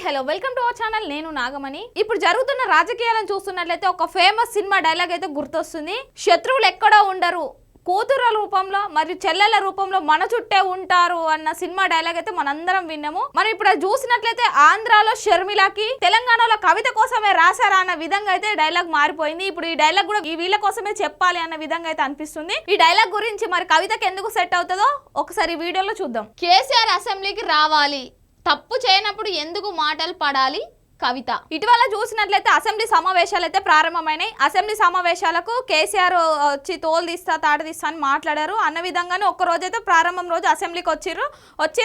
Hello welcome to our channel. నేను నాగమణి. ఇప్పుడు జరుగుతున్న రాజకీయాలను చూస్తున్నట్లయితే ఒక ఫేమస్ సినిమా డైలాగ్ అయితే గుర్తొస్తుంది. శత్రువులు ఎక్కడో ఉండరు, కూతుర రూపంలో మరియు చెల్లెల రూపంలో మన చుట్టే ఉంటారు అన్న సినిమా డైలాగ్ అయితే మనందరం విన్నాము. మనం ఇప్పుడు చూసినట్లయితే ఆంధ్రాలో షర్మిలకి, తెలంగాణలో కవిత కోసమే రాశారా అన్న విధంగా అయితే డైలాగ్ మారిపోయింది. ఇప్పుడు ఈ డైలాగ్ కూడా ఈ వీళ్ళ కోసమే చెప్పాలి అన్న విధంగా అయితే అనిపిస్తుంది. ఈ డైలాగ్ గురించి మరి కవితకి ఎందుకు సెట్ అవుతుందో ఒకసారి వీడియోలో చూద్దాం. కేసీఆర్ అసెంబ్లీకి రావాలి, తప్పు చేయనప్పుడు ఎందుకు మాటలు పడాలి కవిత. ఇటీవల చూసినట్లయితే అసెంబ్లీ సమావేశాలు అయితే ప్రారంభమైనాయి. అసెంబ్లీ సమావేశాలకు కేసీఆర్ వచ్చి తోలు తీస్తా తాట తీస్తా అని మాట్లాడారు. అన్న విధంగానే ఒక్క రోజైతే ప్రారంభం రోజు అసెంబ్లీకి వచ్చి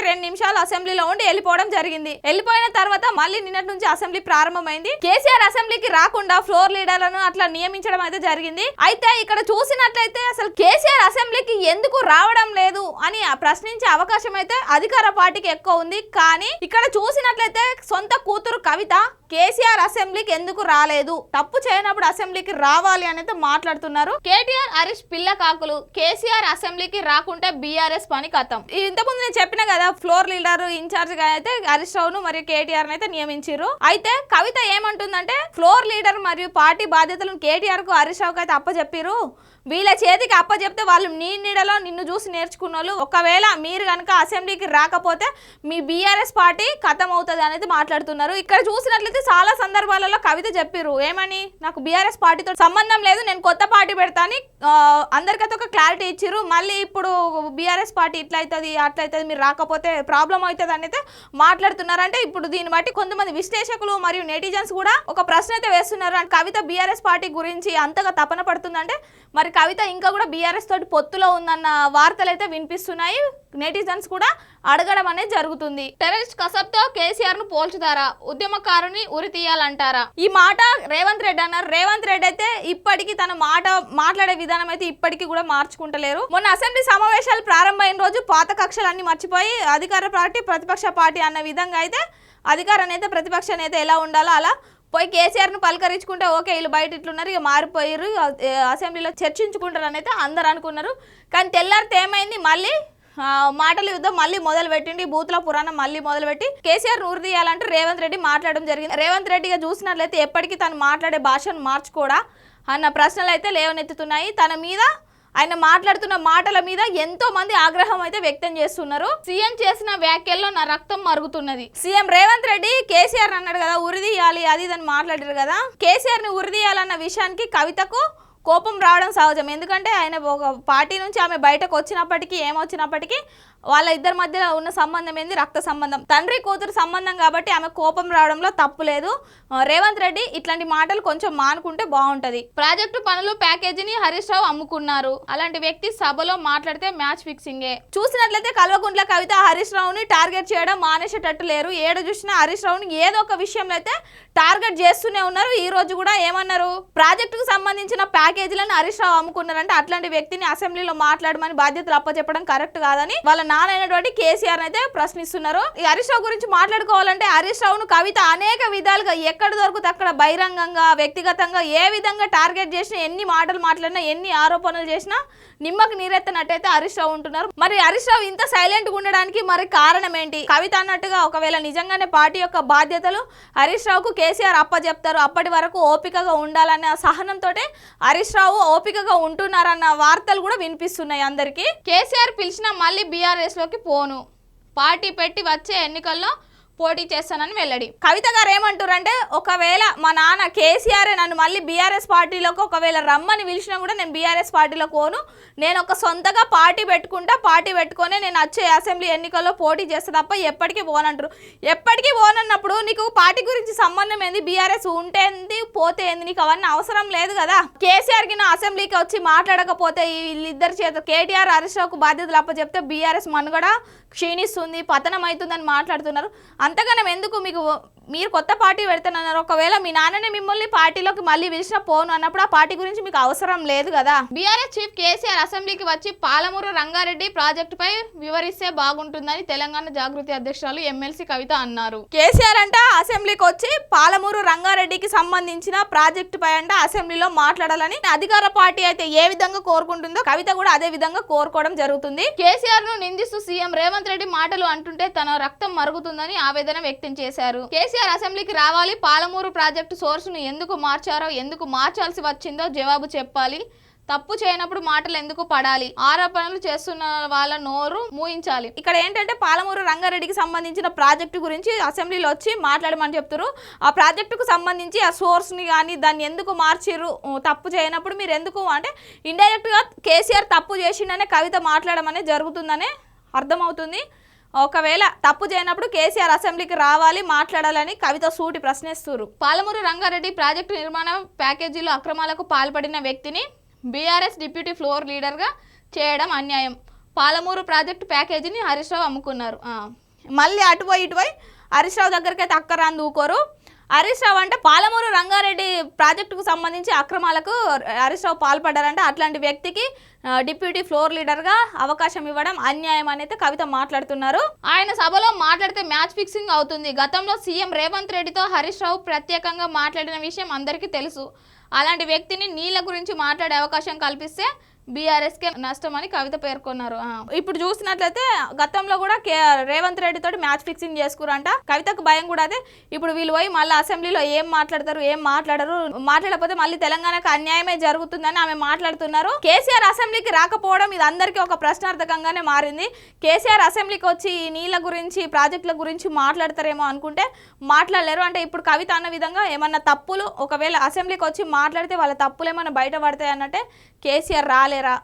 2 నిమిషాలు అసెంబ్లీలో ఉండి వెళ్ళిపోవడం జరిగింది. వెళ్ళిపోయిన తర్వాత మళ్ళీ నిన్నటి నుంచి అసెంబ్లీ ప్రారంభమైంది. కేసీఆర్ అసెంబ్లీకి రాకుండా ఫ్లోర్ లీడర్లను అట్లా నియమించడం అయితే జరిగింది. అయితే ఇక్కడ చూసినట్లయితే అసలు కేసీఆర్ అసెంబ్లీకి ఎందుకు రావడం లేదు అని ప్రశ్నించే అవకాశం అయితే అధికార పార్టీకి ఎక్కువ ఉంది. కానీ ఇక్కడ చూసినట్లయితే సొంత కూతురు కవిత కేసీఆర్ అసెంబ్లీకి ఎందుకు రాలేదు, తప్పు చేయనప్పుడు అసెంబ్లీకి రావాలి అనేది మాట్లాడుతున్నారు. కేటీఆర్ హరీష్ పిల్ల కాకులు, కేసీఆర్ అసెంబ్లీకి రాకుంటే బీఆర్ఎస్ పని కథం. ఇంతకుముందు నేను చెప్పిన కదా, ఫ్లోర్ లీడర్ ఇన్ఛార్జ్ గా అయితే హరీష్ రావును మరియు కేటీఆర్ అయితే నియమించారు. అయితే కవిత ఏమంటుందంటే ఫ్లోర్ లీడర్ మరియు పార్టీ బాధ్యతలను కేటీఆర్ కు హరీష్ రావుకి అయితే అప్పచెప్పారు. వీళ్ళ చేతికి అప్పచెప్తే వాళ్ళు నీ నీడలో నిన్ను చూసి నేర్చుకున్న వాళ్ళు. ఒకవేళ మీరు కనుక అసెంబ్లీకి రాకపోతే మీ బీఆర్ఎస్ పార్టీ ఖతం అవుతుంది అనేది మాట్లాడుతున్నారు. ఇక్కడ చూసినట్లయితే చాలా సందర్భాలలో కవిత చెప్పారు ఏమని, నాకు బీఆర్ఎస్ పార్టీతో సంబంధం లేదు, నేను కొత్త పార్టీ పెడతాని అందరికైతే ఒక క్లారిటీ ఇచ్చారు. మళ్ళీ ఇప్పుడు బీఆర్ఎస్ పార్టీ ఇట్లా అవుతుంది అట్లా అవుతుంది, మీరు రాకపోతే ప్రాబ్లం అవుతుంది అని అయితే మాట్లాడుతున్నారు. అంటే ఇప్పుడు దీన్ని బట్టి కొంతమంది విశ్లేషకులు మరియు నెటిజన్స్ కూడా ఒక ప్రశ్న అయితే వేస్తున్నారు. అంటే కవిత బీఆర్ఎస్ పార్టీ గురించి అంతగా తపన పడుతుందంటే మరి కవిత ఇంకా కూడా బీఆర్ఎస్ తోటి పొత్తులో ఉందన్న వార్తలు అయితే వినిపిస్తున్నాయి. నెటిజన్స్ కూడా అడగడం అనేది జరుగుతుంది. టెర్రరిస్ట్ కసబ్తో కేసీఆర్ ను పోల్చుతారా, ఉద్యమకారుని ఉరి తీయాలంటారా? ఈ మాట రేవంత్ రెడ్డి అన్నారు. రేవంత్ రెడ్డి అయితే ఇప్పటికీ తన మాట్లాడే విధానం అయితే ఇప్పటికీ కూడా మార్చుకుంటలేరు. మొన్న అసెంబ్లీ సమావేశాలు ప్రారంభమైన రోజు పాత కక్షలన్నీ మర్చిపోయి అధికార పార్టీ ప్రతిపక్ష పార్టీ అన్న విధంగా అయితే అధికార నేత ప్రతిపక్ష నేత ఎలా ఉండాలో అలా పోయి కేసీఆర్ను పలకరించుకుంటే ఓకే వీళ్ళు బయట ఇట్లున్నారు, ఇక మారిపోయారు, అసెంబ్లీలో చర్చించుకుంటారు అని అయితే అందరు అనుకున్నారు. కానీ తెల్లారితే ఏమైంది, మళ్ళీ మాటల యుద్ధం మళ్ళీ మొదలు పెట్టిండి. బూతుల పురాణం మళ్ళీ మొదలుపెట్టి కేసీఆర్ ఉరి తీయాలంటే రేవంత్ రెడ్డి మాట్లాడడం జరిగింది. రేవంత్ రెడ్డిగా చూసినట్లయితే ఎప్పటికీ తను మాట్లాడే భాషను మార్చుకోడా అన్న ప్రశ్నలు అయితే లేవనెత్తుతున్నాయి. తన మీద ఆయన మాట్లాడుతున్న మాటల మీద ఎంతో మంది ఆగ్రహం అయితే వ్యక్తం చేస్తున్నారు. సీఎం చేసిన వ్యాఖ్యల్లో నా రక్తం మరుగుతున్నది. సీఎం రేవంత్ రెడ్డి కేసీఆర్ అన్నాడు కదా ఉరి తీయాలి అది ఇదని మాట్లాడారు కదా. కేసీఆర్ ని ఉరి తీయాలన్న విషయానికి కవితకు కోపం రావడం సహజం. ఎందుకంటే ఆయన ఒక పార్టీ నుంచి ఆమె బయటకు వచ్చినప్పటికీ ఏమొచ్చినప్పటికీ వాళ్ళ ఇద్దరి మధ్యలో ఉన్న సంబంధం ఏంది, రక్త సంబంధం, తండ్రి కూతురు సంబంధం కాబట్టి ఆమె కోపం రావడంలో తప్పు లేదు. రేవంత్ రెడ్డి ఇట్లాంటి మాటలు కొంచెం మానుకుంటే బాగుంటది. ప్రాజెక్టు పనులు ప్యాకేజీని హరీష్ రావు అమ్ముకున్నారు, అలాంటి వ్యక్తి సభలో మాట్లాడితే మ్యాచ్ ఫిక్సింగే. చూసినట్లయితే కల్వకుంట్ల కవిత హరీష్ రావుని టార్గెట్ చేయడం మానేసేటట్టు లేరు. ఏడు చూసినా హరీష్ రావుని ఏదో ఒక విషయంలో అయితే టార్గెట్ చేస్తూనే ఉన్నారు. ఈ రోజు కూడా ఏమన్నారు, ప్రాజెక్టుకు సంబంధించిన ప్యాకేజీలను హరీష్ రావు అమ్ముకున్నారంటే అట్లాంటి వ్యక్తిని అసెంబ్లీలో మాట్లాడమని బాధ్యతలు అప్పచెప్పడం కరెక్ట్ కాదని వాళ్ళ నానైనటువంటి కేసీఆర్ అయితే ప్రశ్నిస్తున్నారు. ఈ హరీష్ రావు గురించి మాట్లాడుకోవాలంటే హరీష్ రావును కవిత అనేక విధాలుగా ఎక్కడ దొరుకుతుంది అక్కడ బహిరంగంగా వ్యక్తిగతంగా ఏ విధంగా టార్గెట్ చేసినా, ఎన్ని మాటలు మాట్లాడినా, ఎన్ని ఆరోపణలు చేసినా నిమ్మకు నీరెత్తనట్టయితే హరీష్ రావు ఉంటున్నారు. మరి హరీష్ రావు ఇంత సైలెంట్ గా ఉండడానికి మరి కారణం ఏంటి? కవిత అన్నట్టుగా ఒకవేళ నిజంగానే పార్టీ యొక్క బాధ్యతలు హరీష్ రావుకు కేసీఆర్ అప్పచెప్తారు, అప్పటి వరకు ఓపికగా ఉండాలన్న సహనంతో హరీష్ రావు ఓపికగా ఉంటున్నారన్న వార్తలు కూడా వినిపిస్తున్నాయి అందరికీ. కేసీఆర్ పిలిచిన మళ్ళీ బీఆర్ఎస్ లోకి పోను, పార్టీ పెట్టి వచ్చే ఎన్నికల్లో పోటీ చేస్తానని వెల్లడి. కవిత గారు ఏమంటారంటే ఒకవేళ మా నాన్న కేసీఆర్ నన్ను మళ్ళీ బీఆర్ఎస్ పార్టీలోకి ఒకవేళ రమ్మని పిలిచినా కూడా నేను బీఆర్ఎస్ పార్టీలో పోను, నేను ఒక సొంతగా పార్టీ పెట్టుకుంటా, పార్టీ పెట్టుకొని నేను వచ్చే అసెంబ్లీ ఎన్నికల్లో పోటీ చేస్తా తప్ప ఎప్పటికీ పోనంటారు. ఎప్పటికీ పోనన్నప్పుడు నీకు పార్టీ గురించి సంబంధం ఏంది, బీఆర్ఎస్ ఉంటే ఏంది పోతే ఏంది, నీకు అవన్నీ అవసరం లేదు కదా. కేసీఆర్ కి నా అసెంబ్లీకి వచ్చి మాట్లాడకపోతే వీళ్ళిద్దరి చేత కేటీఆర్ హరీష్ రావుకు బాధ్యతలు అప్పచెప్తే బీఆర్ఎస్ మనుగడ క్షీణిస్తుంది, పతనం అవుతుందని మాట్లాడుతున్నారు. అంతగానం ఎందుకు మీరు కొత్త పార్టీ పెడతానన్నారు. ఒకవేళ మీ నాన్ననే మిమ్మల్ని పార్టీలోకి మళ్ళీ పిలిచిన పోను అన్నప్పుడు ఆ పార్టీ గురించి మీకు అవసరం లేదు కదా. బీఆర్ఎస్ చీఫ్ కేసీఆర్ అసెంబ్లీకి వచ్చి పాలమూరు రంగారెడ్డి ప్రాజెక్టుపై వివరిస్తే బాగుంటుందని తెలంగాణ జాగృతి అధ్యక్షురాలు ఎమ్మెల్సీ కవిత అన్నారు. కేసీఆర్ అంట అసెంబ్లీకి వచ్చి పాలమూరు రంగారెడ్డికి సంబంధించిన ప్రాజెక్టు పై అంట అసెంబ్లీలో మాట్లాడాలని అధికార పార్టీ అయితే ఏ విధంగా కోరుకుంటుందో కవిత కూడా అదే విధంగా కోరుకోవడం జరుగుతుంది. కేసీఆర్ ను నిందిస్తూ సీఎం రేవంత్ రేవంత్ రెడ్డి మాటలు అంటుంటే తన రక్తం మరుగుతుందని ఆవేదన వ్యక్తం చేశారు. కేసీఆర్ అసెంబ్లీకి రావాలి, పాలమూరు ప్రాజెక్టు సోర్సును ఎందుకు మార్చారో, ఎందుకు మార్చాల్సి వచ్చిందో జవాబు చెప్పాలి, తప్పు చేయనప్పుడు మాటలు ఎందుకు పడాలి, ఆరోపణలు చేస్తున్న వాళ్ళ నోరు మూయించాలి. ఇక్కడ ఏంటంటే పాలమూరు రంగారెడ్డికి సంబంధించిన ప్రాజెక్టు గురించి అసెంబ్లీలో వచ్చి మాట్లాడమని చెప్తారు. ఆ ప్రాజెక్టుకు సంబంధించి ఆ సోర్స్ని కానీ దాన్ని ఎందుకు మార్చిరు, తప్పు చేయనప్పుడు మీరు ఎందుకు అంటే ఇండైరెక్ట్గా కేసీఆర్ తప్పు చేసిండనే కవిత మాట్లాడమనే జరుగుతుందనే అర్థమవుతుంది. ఒకవేళ తప్పు చేయనప్పుడు కేసీఆర్ అసెంబ్లీకి రావాలి, మాట్లాడాలని కవిత సూటి ప్రశ్నిస్తున్నారు. పాలమూరు రంగారెడ్డి ప్రాజెక్టు నిర్మాణ ప్యాకేజీలో అక్రమాలకు పాల్పడిన వ్యక్తిని బీఆర్ఎస్ డిప్యూటీ ఫ్లోర్ లీడర్గా చేయడం అన్యాయం. పాలమూరు ప్రాజెక్టు ప్యాకేజీని హరీష్ రావు అమ్ముకున్నారు. మళ్ళీ అటుపోయి ఇటుపోయి హరీష్ రావు దగ్గరికి అయితే అక్కరాని దూకోరు. హరీష్ రావు అంటే పాలమూరు రంగారెడ్డి ప్రాజెక్టుకు సంబంధించి అక్రమాలకు హరీష్ రావు పాల్పడ్డారంటే అట్లాంటి వ్యక్తికి డిప్యూటీ ఫ్లోర్ లీడర్గా అవకాశం ఇవ్వడం అన్యాయం అనేది కవిత మాట్లాడుతున్నారు. ఆయన సభలో మాట్లాడితే మ్యాచ్ ఫిక్సింగ్ అవుతుంది. గతంలో సీఎం రేవంత్ రెడ్డితో హరీష్ రావు ప్రత్యేకంగా మాట్లాడిన విషయం అందరికీ తెలుసు. అలాంటి వ్యక్తిని నీళ్ళ గురించి మాట్లాడే అవకాశం కల్పిస్తే బీఆర్ఎస్కే నష్టం అని కవిత పేర్కొన్నారు. ఇప్పుడు చూసినట్లయితే గతంలో కూడా రేవంత్ రెడ్డి తోటి మ్యాచ్ ఫిక్సింగ్ చేసుకురంట. కవితకు భయం కూడా అదే. ఇప్పుడు వీళ్ళు పోయి మళ్ళీ అసెంబ్లీలో ఏం మాట్లాడతారు, ఏం మాట్లాడరు, మాట్లాడకపోతే మళ్ళీ తెలంగాణకు అన్యాయమే జరుగుతుందని ఆమె మాట్లాడుతున్నారు. కేసీఆర్ అసెంబ్లీకి రాకపోవడం ఇది అందరికీ ఒక ప్రశ్నార్థకంగానే మారింది. కేసీఆర్ అసెంబ్లీకి వచ్చి ఈ నీళ్ళ గురించి, ప్రాజెక్టుల గురించి మాట్లాడతారేమో అనుకుంటే మాట్లాడలేరు. అంటే ఇప్పుడు కవిత అన్న విధంగా ఏమన్నా తప్పులు ఒకవేళ అసెంబ్లీకి వచ్చి మాట్లాడితే వాళ్ళ తప్పులు ఏమన్నా బయట పడతాయి అన్నట్టే కేసీఆర్ రాలేరా,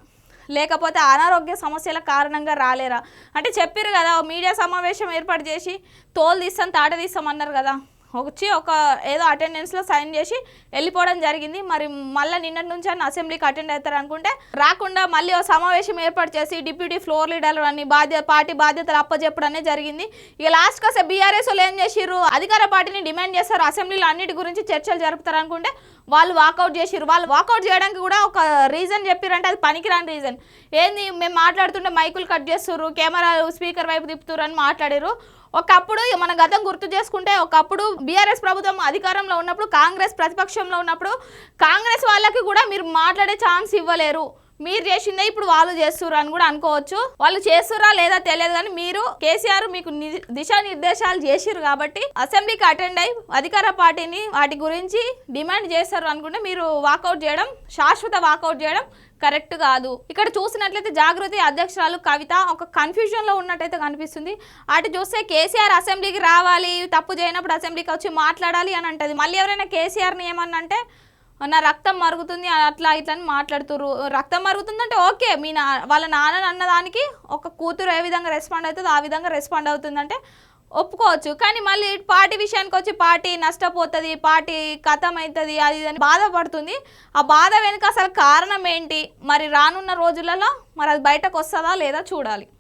లేకపోతే అనారోగ్య సమస్యల కారణంగా రాలేరా అంటే చెప్పారు కదా. మీడియా సమావేశం ఏర్పాటు చేసి తోలు తీస్తాం తాట తీస్తాం అన్నారు కదా. వచ్చి ఒక ఏదో అటెండెన్స్లో సైన్ చేసి వెళ్ళిపోవడం జరిగింది. మరి మళ్ళీ నిన్నటి నుంచి అన్న అసెంబ్లీకి అటెండ్ అవుతారు అనుకుంటే రాకుండా మళ్ళీ ఒక సమావేశం ఏర్పాటు చేసి డిప్యూటీ ఫ్లోర్ లీడర్ అని పార్టీ బాధ్యతలు అప్పచెప్పడమే జరిగింది. ఇక లాస్ట్కి వస్తే బీఆర్ఎస్ వాళ్ళు ఏం చేసిర్రు, అధికార పార్టీని డిమాండ్ చేస్తారు, అసెంబ్లీలో అన్నిటి గురించి చర్చలు జరుపుతారు అనుకుంటే వాళ్ళు వాకౌట్ చేసిర్రు. వాళ్ళు వాకౌట్ చేయడానికి కూడా ఒక రీజన్ చెప్పారంటే అది పనికిరాని రీజన్. ఏంది, మేము మాట్లాడుతుంటే మైకులు కట్ చేస్తుర్రు, కెమెరాలు స్పీకర్ వైపు తిప్పుతుర్రు అని మాట్లాడారు. ఒకప్పుడు మన గతం గుర్తు చేసుకుంటే ఒకప్పుడు బీఆర్ఎస్ ప్రభుత్వం అధికారంలో ఉన్నప్పుడు, కాంగ్రెస్ ప్రతిపక్షంలో ఉన్నప్పుడు కాంగ్రెస్ వాళ్ళకి కూడా మీరు మాట్లాడే ఛాన్స్ ఇవ్వలేరు. మీరు చేసిందే ఇప్పుడు వాళ్ళు చేస్తుర్రు అని కూడా అనుకోవచ్చు. వాళ్ళు చేస్తుర్రా లేదా తెలియదు కానీ మీరు కేసీఆర్ మీకు దిశానిర్దేశాలు చేసిర్రు కాబట్టి అసెంబ్లీకి అటెండ్ అయ్యి అధికార పార్టీని వాటి గురించి డిమాండ్ చేస్తారు అనుకుంటే మీరు వాకౌట్ చేయడం, శాశ్వత వాకౌట్ చేయడం కరెక్ట్ కాదు. ఇక్కడ చూసినట్లయితే జాగృతి అధ్యక్షురాలు కవిత ఒక కన్ఫ్యూజన్లో ఉన్నట్టయితే కనిపిస్తుంది. అటు చూస్తే కేసీఆర్ అసెంబ్లీకి రావాలి, తప్పు చేయనప్పుడు అసెంబ్లీకి వచ్చి మాట్లాడాలి అని అంటది. మళ్ళీ ఎవరైనా కేసీఆర్ని ఏమన్నా అంటే నా రక్తం మరుగుతుంది అట్లా ఇట్లా అని మాట్లాడుతుర్రు. రక్తం మరుగుతుందంటే ఓకే, వాళ్ళ నాన్న అన్నదానికి ఒక కూతురు ఏ విధంగా రెస్పాండ్ అవుతుందో ఆ విధంగా రెస్పాండ్ అవుతుందంటే ఒప్పుకోవచ్చు. కానీ మళ్ళీ పార్టీ విషయానికి వచ్చి పార్టీ నష్టపోతుంది, పార్టీ ఖతం అవుతుంది, అది అని బాధపడుతుంది. ఆ బాధ వెనుక అసలు కారణం ఏంటి, మరి రానున్న రోజులలో మరి అది బయటకు వస్తుందా లేదా చూడాలి.